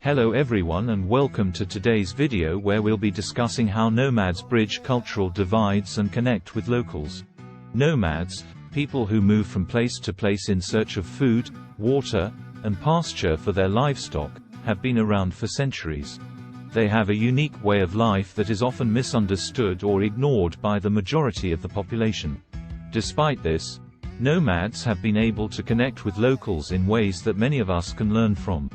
Hello everyone and welcome to today's video where we'll be discussing how nomads bridge cultural divides and connect with locals. Nomads, people who move from place to place in search of food, water, and pasture for their livestock, have been around for centuries. They have a unique way of life that is often misunderstood or ignored by the majority of the population. Despite this, nomads have been able to connect with locals in ways that many of us can learn from.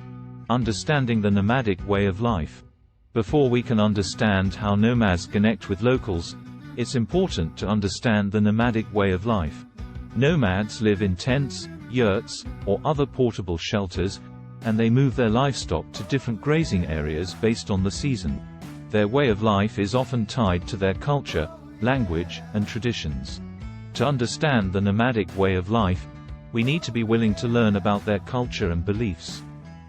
Understanding the nomadic way of life. Before we can understand how nomads connect with locals, it's important to understand the nomadic way of life. Nomads live in tents, yurts, or other portable shelters, and they move their livestock to different grazing areas based on the season. Their way of life is often tied to their culture, language, and traditions. To understand the nomadic way of life, we need to be willing to learn about their culture and beliefs.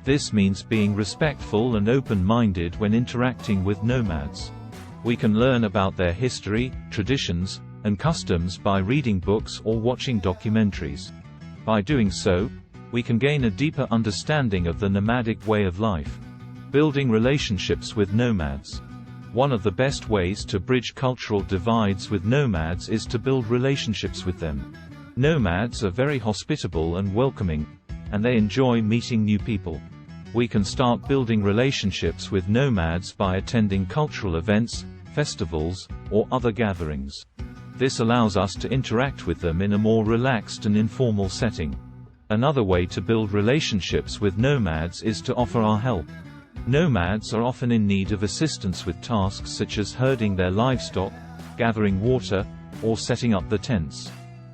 This means being respectful and open-minded when interacting with nomads. We can learn about their history, traditions, and customs by reading books or watching documentaries. By doing so, we can gain a deeper understanding of the nomadic way of life. Building relationships with nomads. One of the best ways to bridge cultural divides with nomads is to build relationships with them. Nomads are very hospitable and welcoming, and they enjoy meeting new people. We can start building relationships with nomads by attending cultural events, festivals, or other gatherings. This allows us to interact with them in a more relaxed and informal setting. Another way to build relationships with nomads is to offer our help. Nomads are often in need of assistance with tasks such as herding their livestock, gathering water, or setting up the tents.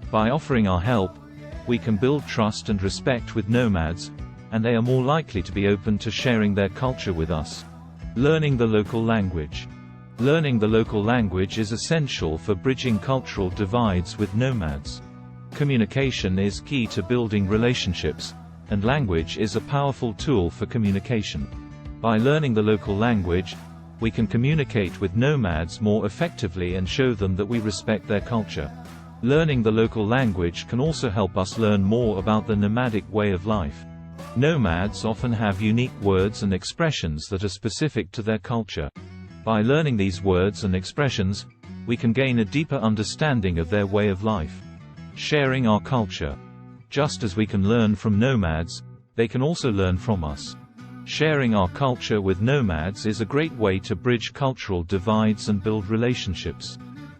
By offering our help, we can build trust and respect with nomads, and they are more likely to be open to sharing their culture with us. Learning the local language. Learning the local language is essential for bridging cultural divides with nomads. Communication is key to building relationships, and language is a powerful tool for communication. By learning the local language, we can communicate with nomads more effectively and show them that we respect their culture. Learning the local language can also help us learn more about the nomadic way of life. Nomads often have unique words and expressions that are specific to their culture. By learning these words and expressions, we can gain a deeper understanding of their way of life. Sharing our culture. Just as we can learn from nomads, they can also learn from us. Sharing our culture with nomads is a great way to bridge cultural divides and build relationships.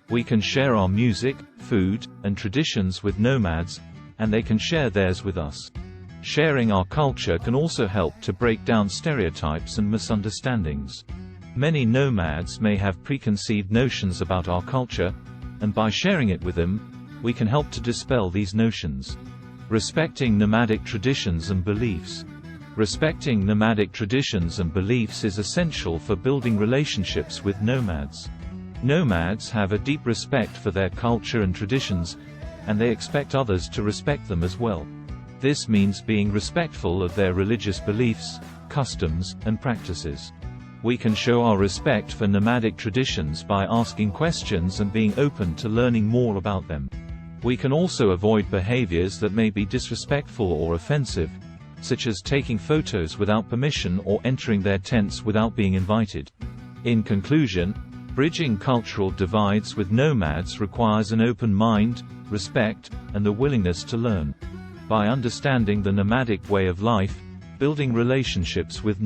We can share our music, food, and traditions with nomads, and they can share theirs with us. Sharing our culture can also help to break down stereotypes and misunderstandings. Many nomads may have preconceived notions about our culture, and by sharing it with them, we can help to dispel these notions. Respecting nomadic traditions and beliefs. Respecting nomadic traditions and beliefs is essential for building relationships with nomads. Nomads have a deep respect for their culture and traditions, and they expect others to respect them as well. This means being respectful of their religious beliefs, customs, and practices. We can show our respect for nomadic traditions by asking questions and being open to learning more about them. We can also avoid behaviors that may be disrespectful or offensive, such as taking photos without permission or entering their tents without being invited. In conclusion, bridging cultural divides with nomads requires an open mind, respect, and a willingness to learn. By understanding the nomadic way of life, building relationships with